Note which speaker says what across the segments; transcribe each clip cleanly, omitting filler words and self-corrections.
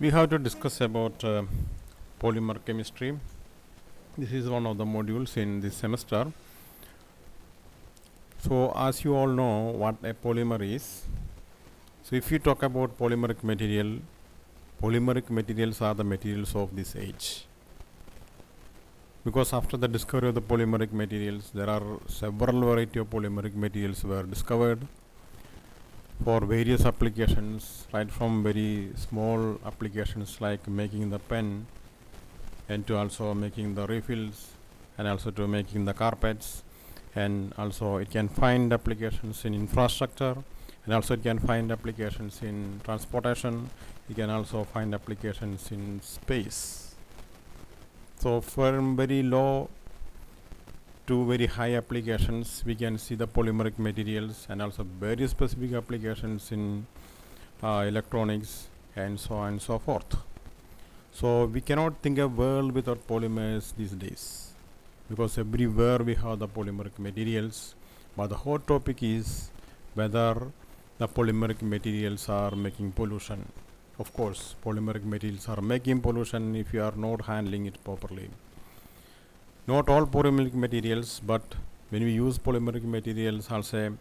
Speaker 1: We have to discuss about polymer chemistry. This is one of the modules in this semester. So as you all know what a polymer is. So if you talk about polymeric materials are the materials of this age. Because after the discovery of the polymeric materials, there are several variety of polymeric materials were discovered for various applications, right from very small applications like making the pen and to also making the refills and also to making the carpets, and also it can find applications in infrastructure, and also it can find applications in transportation. You can also find applications in space. So from very low to very high applications, we can see the polymeric materials, and also very specific applications in electronics and so on and so forth. So we cannot think of world without polymers these days, because everywhere we have the polymeric materials. But the whole topic is whether the polymeric materials are making pollution. Of course, polymeric materials are making pollution if you are not handling it properly. Not all polymeric materials, but when we use polymeric materials as a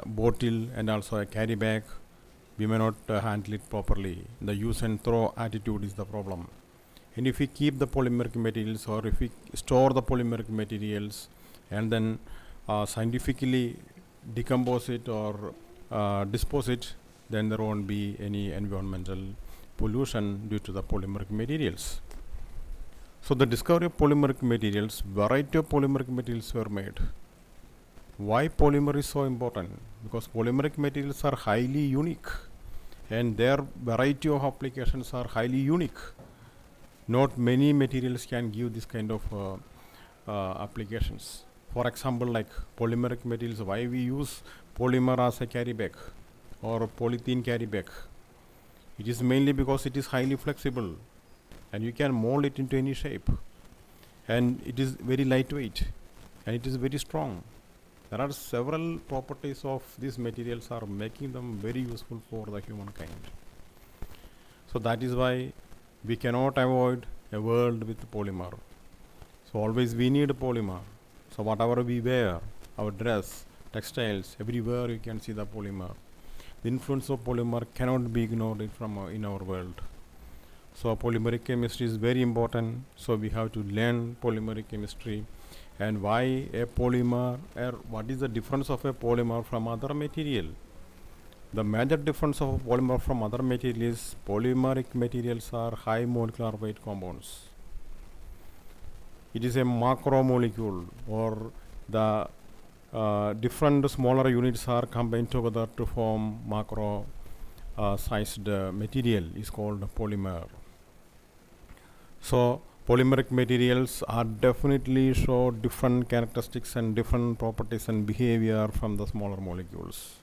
Speaker 1: bottle and also a carry bag, we may not handle it properly. The use and throw attitude is the problem. And if we keep the polymeric materials, or if we store the polymeric materials and then scientifically decompose it or dispose it, then there won't be any environmental pollution due to the polymeric materials. So the discovery of polymeric materials, variety of polymeric materials were made. Why polymer is so important? Because polymeric materials are highly unique and their variety of applications are highly unique. Not many materials can give this kind of applications. For example, like polymeric materials, why we use polymer as a carry bag or a polythene carry bag? It is mainly because it is highly flexible and you can mold it into any shape, and it is very lightweight and it is very strong. There are several properties of these materials are making them very useful for the humankind. So that is why we cannot avoid a world with polymer. So always we need a polymer. So whatever we wear, our dress, textiles, everywhere you can see the polymer. The influence of polymer cannot be ignored from in our world. So polymeric chemistry is very important. So we have to learn polymeric chemistry, and why a polymer, or what is the difference of a polymer from other material. The major difference of a polymer from other materials is polymeric materials are high molecular weight compounds. It is a macromolecule, or the different smaller units are combined together to form macro sized material is called polymer. So polymeric materials are definitely show different characteristics and different properties and behavior from the smaller molecules.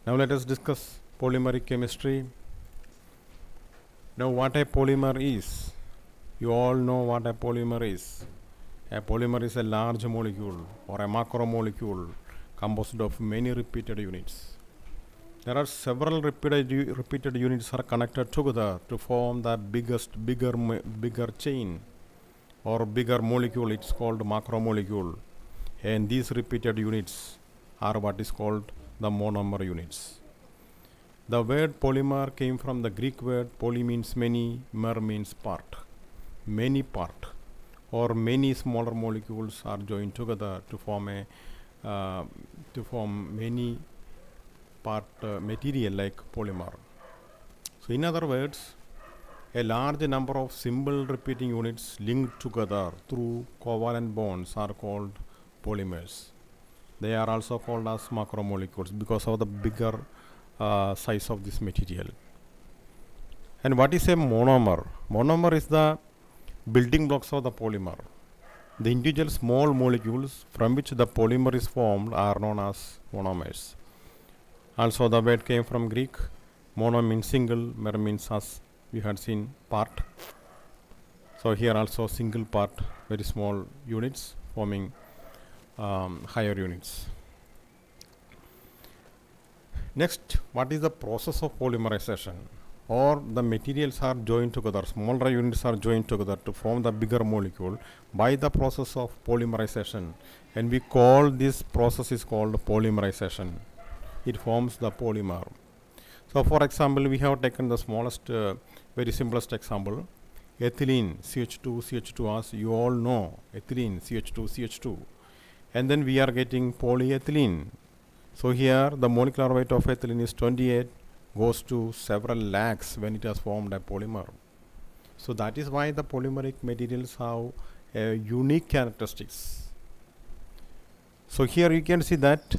Speaker 1: Now let us discuss polymeric chemistry. Now what a polymer is. You all know what a polymer is. A polymer is a large molecule or a macromolecule composed of many repeated units. There are several repeated units are connected together to form the bigger chain or bigger molecule. It's called macromolecule, and these repeated units are what is called the monomer units. The word polymer came from the Greek word poly means many, mer means part. Many part, or many smaller molecules are joined together to form many part material like polymer. So in other words, a large number of simple repeating units linked together through covalent bonds are called polymers. They are also called as macromolecules because of the bigger size of this material. And what is a monomer? Monomer is the building blocks of the polymer. The individual small molecules from which the polymer is formed are known as monomers. Also the word came from Greek. Mono means single, mer means, as we had seen, part. So here also single part, very small units forming higher units. Next, what is the process of polymerization? Or the materials are joined together, smaller units are joined together to form the bigger molecule by the process of polymerization, and we call this process is called polymerization. It forms the polymer. So for example, we have taken the smallest, very simplest example, ethylene CH2 as you all know, ethylene CH2 and then we are getting polyethylene. So here the molecular weight of ethylene is 28, goes to several lakhs when it has formed a polymer. So that is why the polymeric materials have unique characteristics. So here you can see that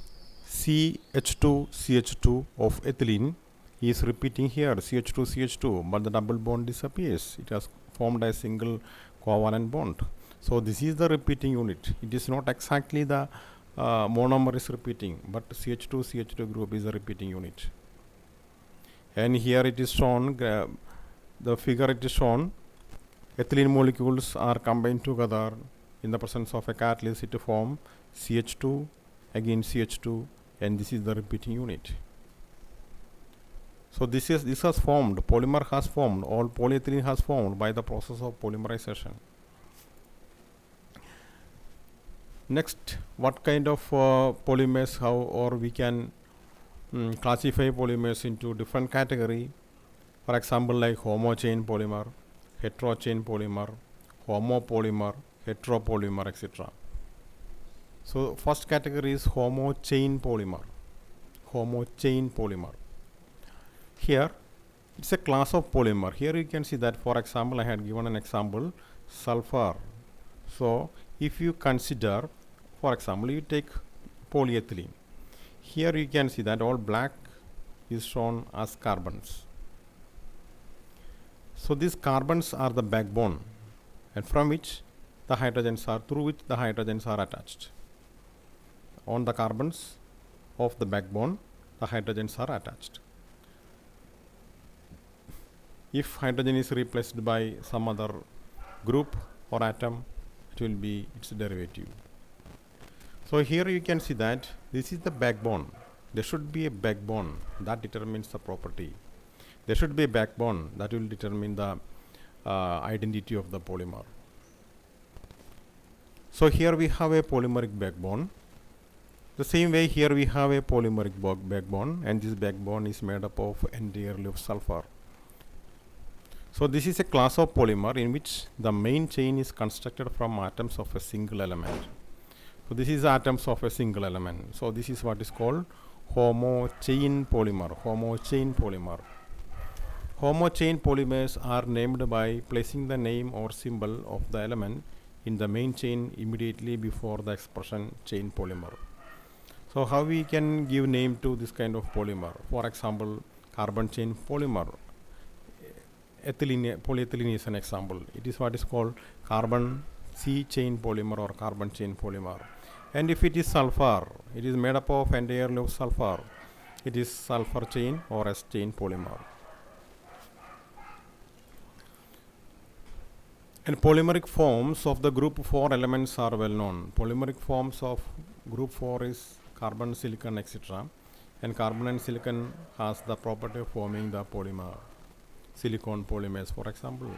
Speaker 1: CH2 of ethylene is repeating here CH2, but the double bond disappears. It has formed a single covalent bond. So this is the repeating unit. It is not exactly the monomer is repeating, but CH2 group is a repeating unit. And here it is shown, the figure it is shown, ethylene molecules are combined together in the presence of a catalyst to form CH2, again CH2, and this is the repeating unit. So this has formed, polymer has formed, all polyethylene has formed by the process of polymerization. Next, what kind of polymers have, or we can classify polymers into different category. For example, like homo chain polymer, hetero chain polymer, homopolymer, heteropolymer, etc. So first category is homo chain polymer. Homo chain polymer. Here it's a class of polymer. Here you can see that, for example, I had given an example, sulfur. So if you consider, for example, you take polyethylene. Here you can see that all black is shown as carbons. So these carbons are the backbone, and from which the hydrogens are, through which the hydrogens are attached. On the carbons of the backbone, the hydrogens are attached. If hydrogen is replaced by some other group or atom, it will be its derivative. So here you can see that this is the backbone. There should be a backbone that determines the property. There should be a backbone that will determine the identity of the polymer. So here we have a polymeric backbone. The same way here we have a polymeric backbone, and this backbone is made up of entirely of sulfur. So this is a class of polymer in which the main chain is constructed from atoms of a single element. So this is atoms of a single element. So this is what is called homo chain polymer. Homo chain polymer. Homo chain polymers are named by placing the name or symbol of the element in the main chain immediately before the expression chain polymer. So how we can give name to this kind of polymer? For example, carbon chain polymer. Polyethylene is an example. It is what is called carbon C chain polymer or carbon chain polymer. And if it is sulfur, it is made up of entirely of sulfur. It is sulfur chain or S chain polymer. And polymeric forms of the group 4 elements are well known. Polymeric forms of group 4 is carbon, silicon, etc. And carbon and silicon has the property of forming the polymer. Silicon polymers, for example.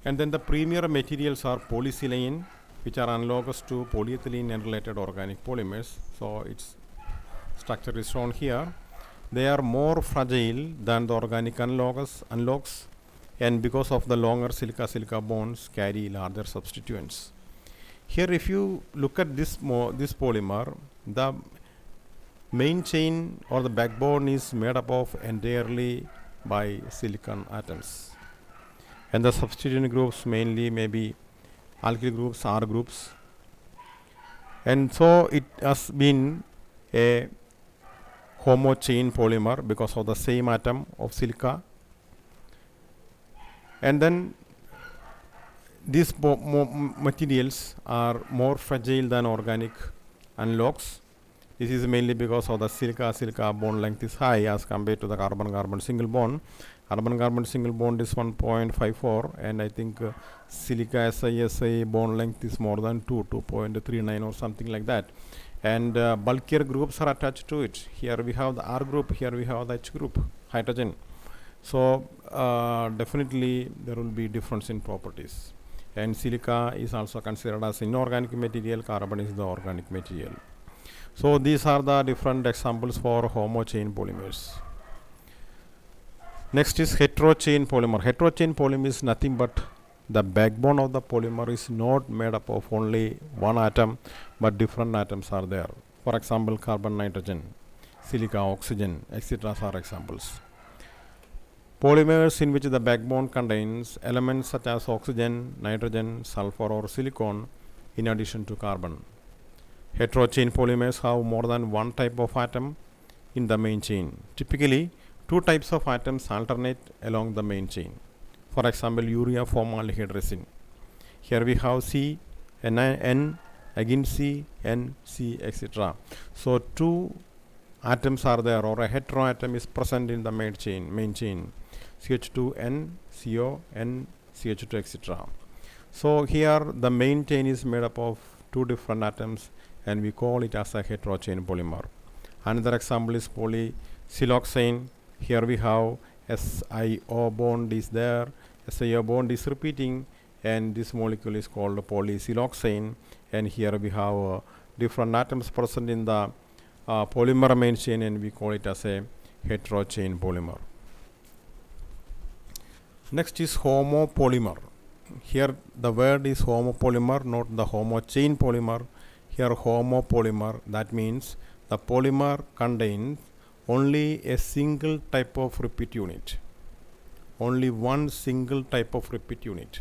Speaker 1: And then the premier materials are polysilane, which are analogous to polyethylene and related organic polymers. So its structure is shown here. They are more fragile than the organic analogues, and because of the longer silica-silica bonds carry larger substituents. Here if you look at this polymer, the main chain or the backbone is made up of entirely by silicon atoms, and the substituent groups mainly may be alkyl groups, R groups, and so it has been a homo chain polymer because of the same atom of silica. And then these materials are more fragile than organic analogues. This is mainly because of the silica bond length is high as compared to the carbon-carbon single bond, Carbon-carbon single bond is 1.54, and I think silica SiSi bond length is more than 2.39 or something like that. And bulkier groups are attached to it. Here we have the R group, here we have the H group, hydrogen. So definitely there will be difference in properties. And silica is also considered as inorganic material, carbon is the organic material. So these are the different examples for homochain polymers. Next is heterochain polymer. Heterochain polymer is nothing but the backbone of the polymer is not made up of only one atom, but different atoms are there. For example, carbon, nitrogen, silica, oxygen, etc. are examples. Polymers in which the backbone contains elements such as oxygen, nitrogen, sulfur or silicon in addition to carbon. Heterochain polymers have more than one type of atom in the main chain. Typically, two types of atoms alternate along the main chain. For example, urea formaldehyde resin. Here we have C, N, again C, N, C, etc. So two atoms are there, or a heteroatom is present in the main chain. CH2N, CO, N, CH2, etc. So here the main chain is made up of two different atoms, and we call it as a heterochain polymer. Another example is polysiloxane. Here we have SiO bond is there, SiO bond is repeating, and this molecule is called polysiloxane. And here we have different atoms present in the polymer main chain, and we call it as a heterochain polymer. Next is homopolymer. Here the word is homopolymer, not the homochain polymer. Here homopolymer, that means the polymer contains only a single type of repeat unit. Only one single type of repeat unit.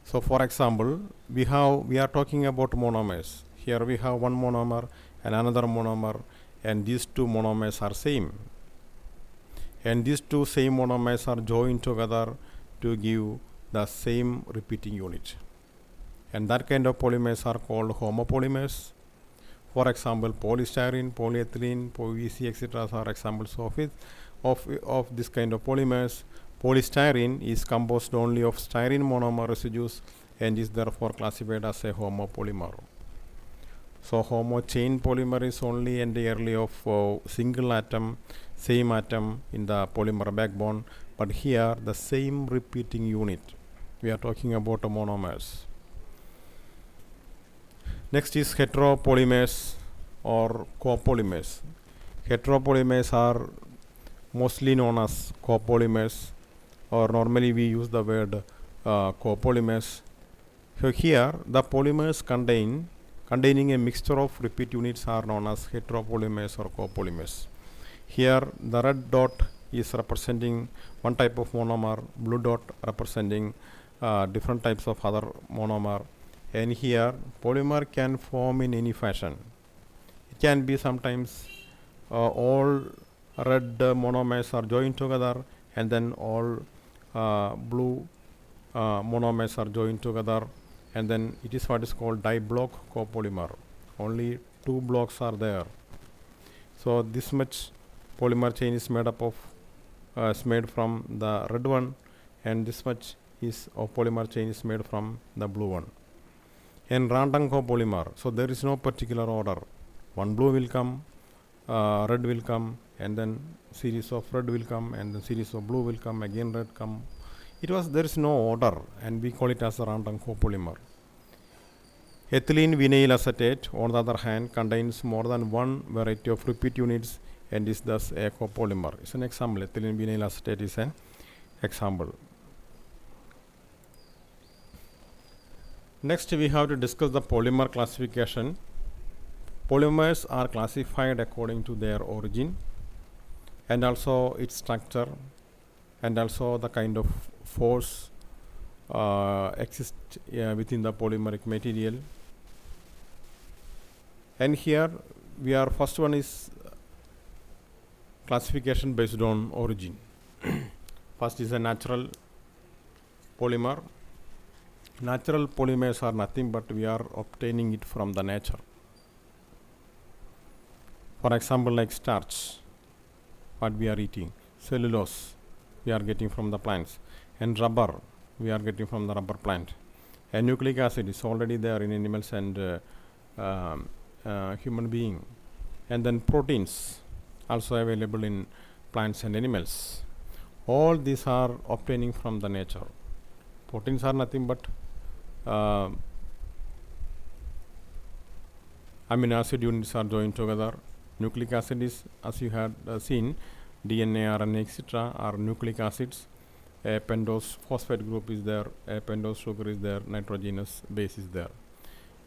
Speaker 1: So for example, we are talking about monomers. Here we have one monomer and another monomer, and these two monomers are same. And these two same monomers are joined together to give the same repeating unit. And that kind of polymers are called homopolymers. For example, polystyrene, polyethylene, PVC, etc. are examples of it, of this kind of polymers. Polystyrene is composed only of styrene monomer residues and is therefore classified as a homopolymer. So homochain polymer is only entirely of single atom, same atom in the polymer backbone, but here the same repeating unit. We are talking about monomers. Next is heteropolymers or copolymers. Heteropolymers are mostly known as copolymers, or normally we use the word copolymers. So here the polymers containing a mixture of repeat units are known as heteropolymers or copolymers. Here the red dot is representing one type of monomer, blue dot representing different types of other monomer. And here polymer can form in any fashion. It can be sometimes all red monomers are joined together, and then all blue monomers are joined together, and then it is what is called diblock copolymer. Only two blocks are there. So this much polymer chain is made up of is made from the red one, and this much is of polymer chain is made from the blue one. And random copolymer, so there is no particular order. One blue will come, red will come, and then series of red will come, and then series of blue will come, again red come. There is no order, and we call it as a random copolymer. Ethylene vinyl acetate, on the other hand, contains more than one variety of repeat units and is thus a copolymer. It's an example. Ethylene vinyl acetate is an example. Next, we have to discuss the polymer classification. Polymers are classified according to their origin and also its structure and also the kind of force exists within the polymeric material. And here first one is classification based on origin. First is a natural polymer. Natural polymers are nothing but we are obtaining it from the nature. For example, like starch, what we are eating, cellulose, we are getting from the plants, and rubber we are getting from the rubber plant, and nucleic acid is already there in animals and human being, and then proteins also available in plants and animals. All these are obtaining from the nature. Proteins are nothing but amino acid units are joined together. Nucleic acid is, as you had seen, DNA, RNA, etc. are nucleic acids. A pentose phosphate group is there, a pentose sugar is there, nitrogenous base is there.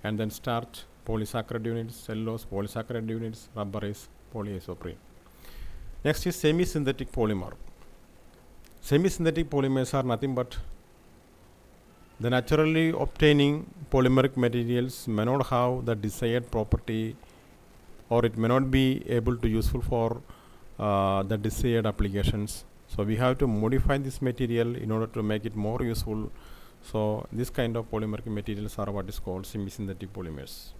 Speaker 1: And then starch, polysaccharide units, cellulose, polysaccharide units, rubber is polyisoprene. Next is semi-synthetic polymer. Semi-synthetic polymers are nothing but the naturally obtaining polymeric materials may not have the desired property, or it may not be able to useful for the desired applications. So we have to modify this material in order to make it more useful. So this kind of polymeric materials are what is called semi-synthetic polymers.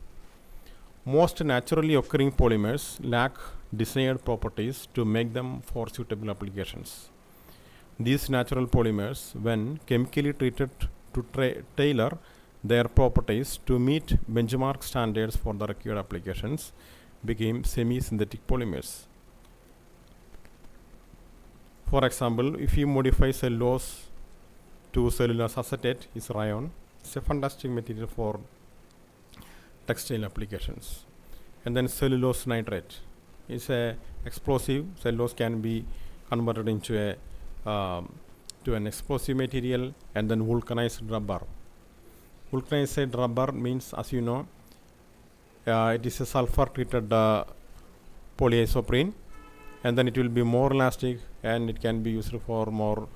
Speaker 1: Most naturally occurring polymers lack desired properties to make them for suitable applications. These natural polymers, when chemically treated to tailor their properties to meet benchmark standards for the required applications, became semi-synthetic polymers. For example, if you modify cellulose to cellulose acetate, is rayon. It's a fantastic material for textile applications. And then cellulose nitrate is a explosive. Cellulose can be converted into a to an explosive material. And then vulcanized rubber. Vulcanized rubber means, as you know, it is a sulfur treated polyisoprene, and then it will be more elastic and it can be used for more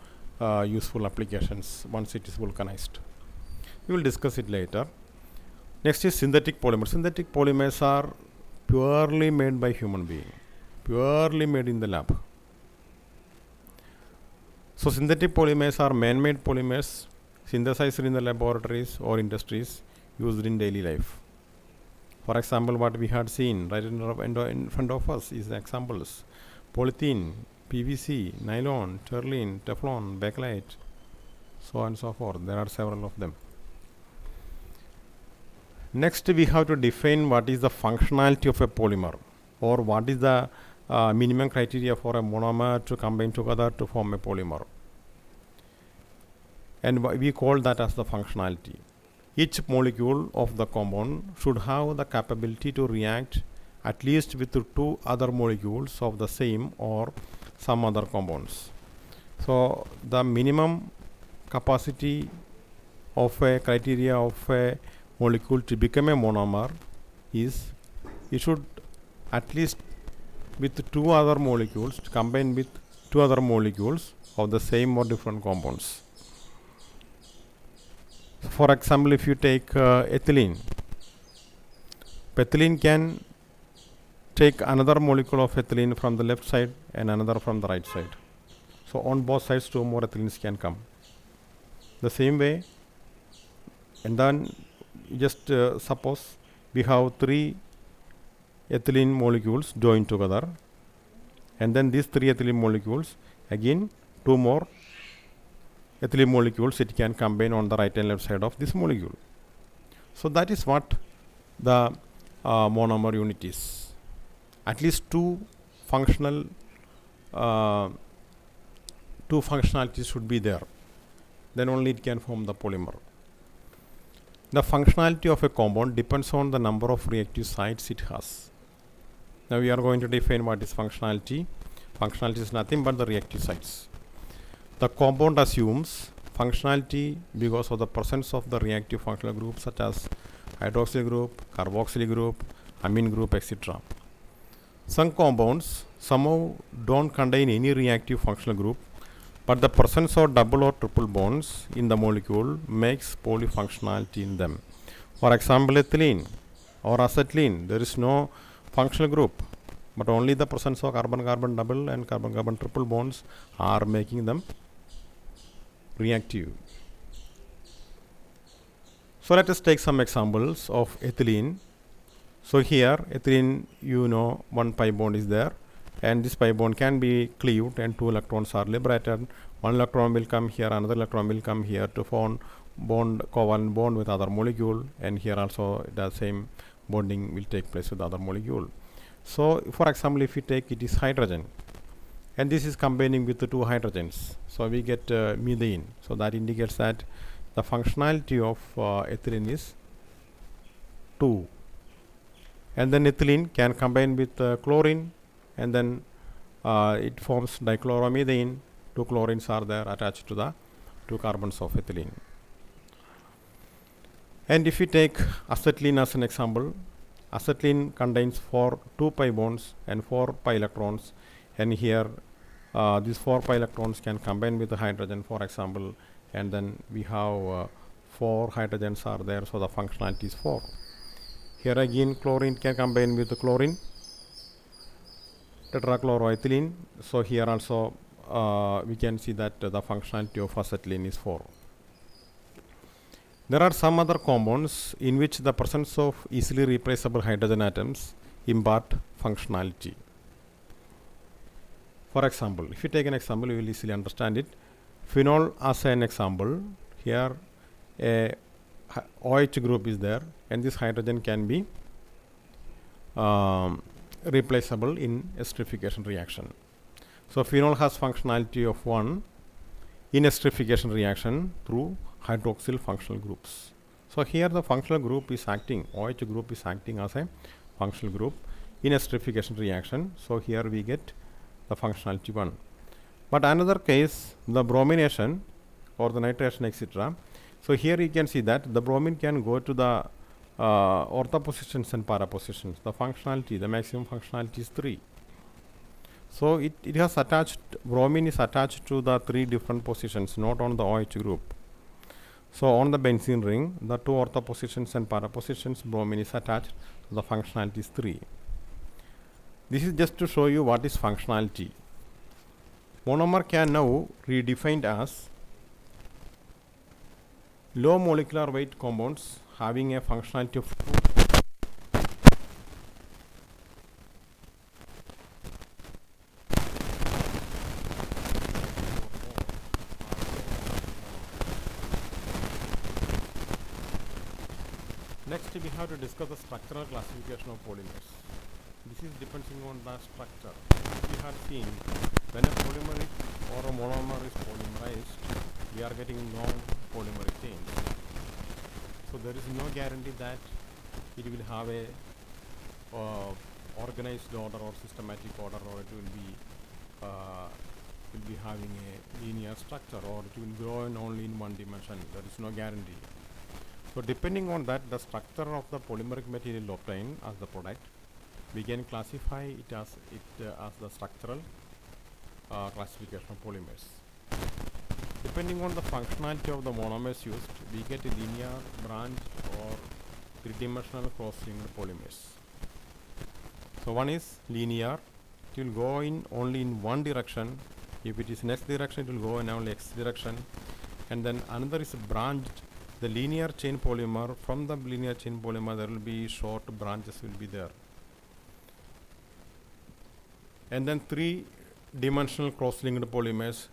Speaker 1: useful applications once it is vulcanized. We will discuss it later. Next is synthetic polymers. Synthetic polymers are purely made by human being, purely made in the lab. So synthetic polymers are man-made polymers synthesized in the laboratories or industries used in daily life. For example, what we had seen right in front of us is examples: polythene, PVC, nylon, terling, Teflon, bakelite, so on and so forth. There are several of them. Next, we have to define what is the functionality of a polymer, or what is the minimum criteria for a monomer to combine together to form a polymer. And we call that as the functionality. Each molecule of the compound should have the capability to react at least with 2 other molecules of the same or some other compounds. So the minimum capacity of a criteria of a molecule to become a monomer is it should at least with 2 other molecules to combine with 2 other molecules of the same or different compounds. For example, if you take ethylene, ethylene can take another molecule of ethylene from the left side and another from the right side. So on both sides 2 more ethylenes can come. The same way, and then just suppose we have 3 ethylene molecules joined together, and then these 3 ethylene molecules, again 2 more ethylene molecules it can combine on the right and left side of this molecule. So that is what the monomer unit is. At least 2 functionalities should be there, then only it can form the polymer. The functionality of a compound depends on the number of reactive sites it has. Now we are going to define what is functionality. Functionality is nothing but the reactive sites. The compound assumes functionality because of the presence of the reactive functional groups such as hydroxyl group, carboxyl group, amine group, etc. Some compounds somehow don't contain any reactive functional group, but the presence of double or triple bonds in the molecule makes polyfunctionality in them. For example, ethylene or acetylene, there is no functional group, but only the presence of carbon-carbon double and carbon-carbon triple bonds are making them reactive. So let us take some examples of ethylene. So here ethylene, you know, 1 pi bond is there, and this pi bond can be cleaved and 2 electrons are liberated. one electron will come here, another electron will come here to form covalent bond with other molecule, and here also the same bonding will take place with other molecule. So for example, if we take it is hydrogen, and this is combining with the two hydrogens, so we get methane. So that indicates that the functionality of ethylene is 2, and then ethylene can combine with chlorine, and then it forms dichloromethane. Two chlorines are there attached to the two carbons of ethylene. And if we take acetylene as an example, acetylene contains 2 pi bonds and 4 pi electrons, and here these 4 pi electrons can combine with the hydrogen, for example, and then we have 4 hydrogens are there, so the functionality is 4. Here again chlorine can combine with the chlorine, tetrachloroethylene, so here also we can see that the functionality of acetylene is 4. There are some other compounds in which the presence of easily replaceable hydrogen atoms impart functionality. For example, if you take an example, you will easily understand it. Phenol as an example, here a OH group is there, and this hydrogen can be replaceable in esterification reaction. So phenol has functionality of 1 in esterification reaction through hydroxyl functional groups. So here the functional group is acting, OH group is acting as a functional group in esterification reaction. So here we get the functionality 1. But another case, the bromination or the nitration, etc. So here you can see that the bromine can go to the ortho positions and para positions. The functionality, the maximum functionality is 3. So it has attached, bromine is attached to the 3 different positions, not on the OH group. So on the benzene ring, the 2 ortho positions and para positions, bromine is attached, so the functionality is 3. This is just to show you what is functionality. Monomer can now be redefined as low molecular weight compounds having a functionality of 2. Next we have to discuss the structural classification of polymers. This is depending on the structure. We have seen when a polymer or a monomer is polymerized, we are getting non-polymeric chains. So there is no guarantee that it will have a organized order or systematic order, or it will be having a linear structure, or it will grow in only in one dimension. There is no guarantee. So depending on that, the structure of the polymeric material obtained as the product, we can classify it as the structural classification of polymers. Depending on the functionality of the monomers used, we get a linear, branch, or 3-dimensional cross-linked polymers. So one is linear, it will go in only in one direction. If it is in x direction, it will go in only x direction. And then another is branched, the linear chain polymer. From the linear chain polymer, there will be short branches will be there. And then 3-dimensional cross-linked polymers.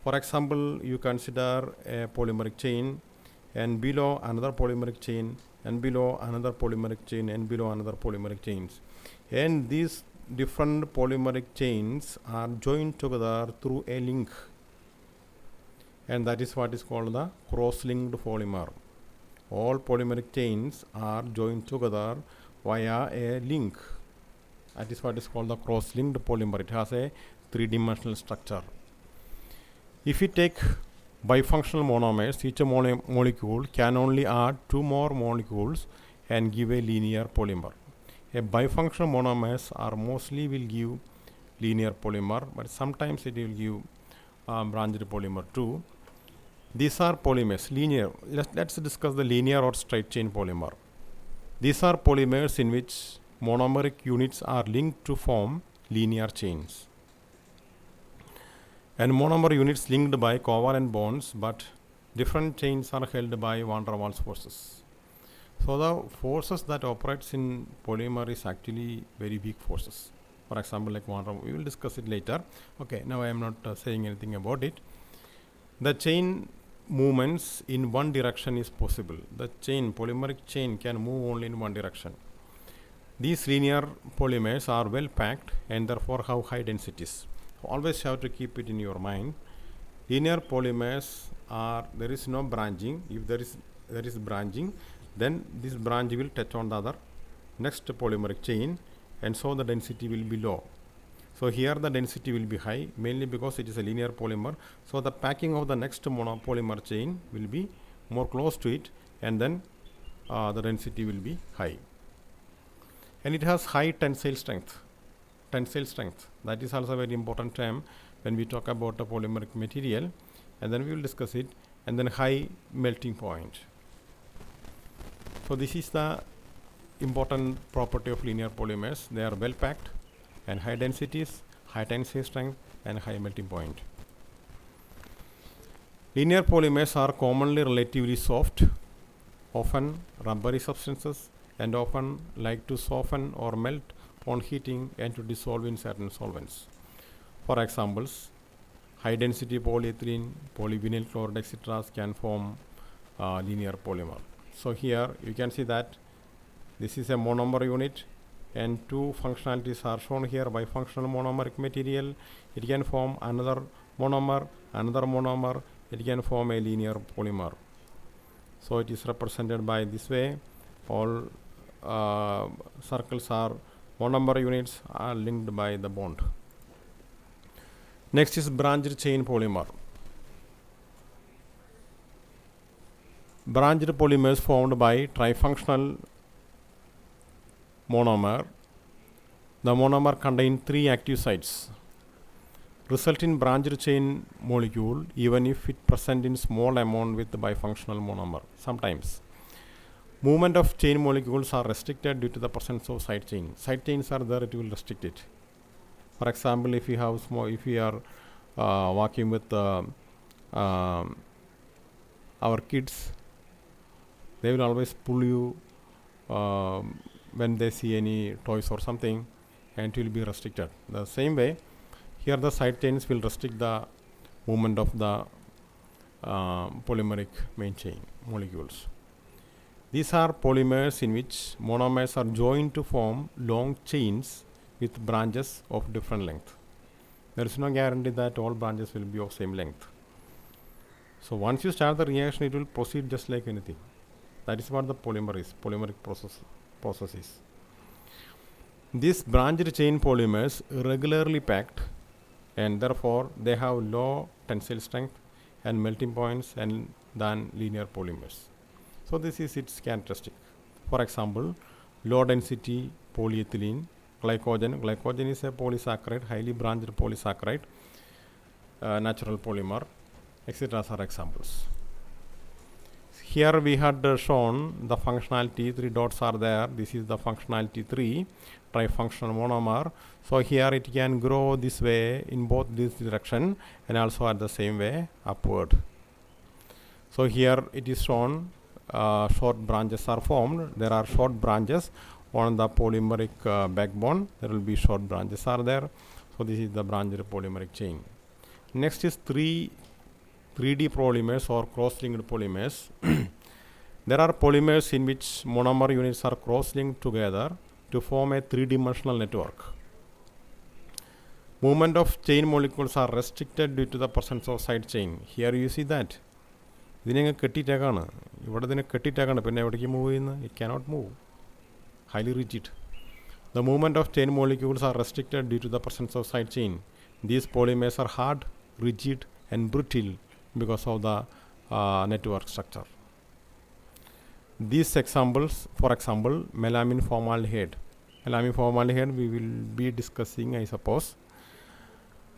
Speaker 1: For example, you consider a polymeric chain, and below another polymeric chain, and below another polymeric chain, and below another polymeric chains. And these different polymeric chains are joined together through a link, and that is what is called the cross-linked polymer. All polymeric chains are joined together via a link. That is what is called the cross-linked polymer. It has a 3-dimensional structure. If we take bifunctional monomers, each molecule can only add 2 more molecules and give a linear polymer. A bifunctional monomers are mostly will give linear polymer, but sometimes it will give branched polymer too. These are polymers, linear. Let's discuss the linear or straight chain polymer. These are polymers in which monomeric units are linked to form linear chains. And monomer units linked by covalent bonds, but different chains are held by van der Waals forces. So the forces that operates in polymer is actually very weak forces. For example, like van der Waals, we will discuss it later. Okay, now I am not saying anything about it. the chain movements in one direction is possible. The polymeric chain can move only in one direction. These linear polymers are well packed and therefore have high densities. Always have to keep it in your mind. Linear polymers are, there is no branching. If there is branching, then this branch will touch on the other next polymeric chain, and so the density will be low. So here the density will be high, mainly because it is a linear polymer. So the packing of the next monopolymer chain will be more close to it, and then the density will be high. And it has high tensile strength. Tensile strength, that is also a very important term when we talk about a polymeric material, and then we will discuss it. And then high melting point. So this is the important property of linear polymers. They are well packed and high densities, high tensile strength, and high melting point. Linear polymers are commonly relatively soft, often rubbery substances, and often like to soften or melt on heating and to dissolve in certain solvents. For examples, high density polyethylene, polyvinyl chloride, etc. can form linear polymer. So here you can see that this is a monomer unit, and two functionalities are shown here. Bifunctional monomeric material, it can form another monomer, it can form a linear polymer. So it is represented by this way. All circles are monomer units are linked by the bond. Next is branched chain polymer. Branched polymers formed by trifunctional monomer. The monomer contains 3 active sites, result in branched chain molecule even if it present in small amount with the bifunctional monomer. Sometimes movement of chain molecules are restricted due to the presence of side chain. Side chains are there, it will restrict it. For example, if you have if we are working with our kids, they will always pull you when they see any toys or something, and it will be restricted. The same way, here the side chains will restrict the movement of the polymeric main chain molecules. These are polymers in which monomers are joined to form long chains with branches of different length. There is no guarantee that all branches will be of same length. So once you start the reaction, it will proceed just like anything. That is what the polymer is, polymeric process is. These branched chain polymers irregularly packed, and therefore they have low tensile strength and melting points than linear polymers. So this is its characteristic. For example, low density polyethylene glycogen. Glycogen is a polysaccharide, highly branched polysaccharide, natural polymer, etc. are examples. Here we had shown the functionality, 3 dots are there. This is the functionality 3, trifunctional monomer. So here it can grow this way in both this direction and also at the same way upward. So here it is shown short branches are formed. There are short branches on the polymeric backbone. There will be short branches are there. So this is the branched polymeric chain. Next is 3D polymers or cross-linked polymers. There are polymers in which monomer units are cross-linked together to form a 3-dimensional network. Movement of chain molecules are restricted due to the presence of side chain. Here you see that. It cannot move. Highly rigid. The movement of chain molecules are restricted due to the presence of side chain. These polymers are hard, rigid, and brittle because of the network structure. These examples, for example, melamine formaldehyde. Melamine formaldehyde we will be discussing, I suppose.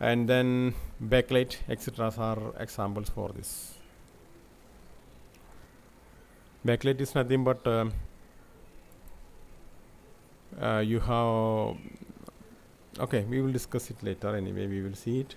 Speaker 1: And then bakelite, etc. are examples for this. Bakelite is nothing but you have, okay, we will discuss it later anyway, we will see it.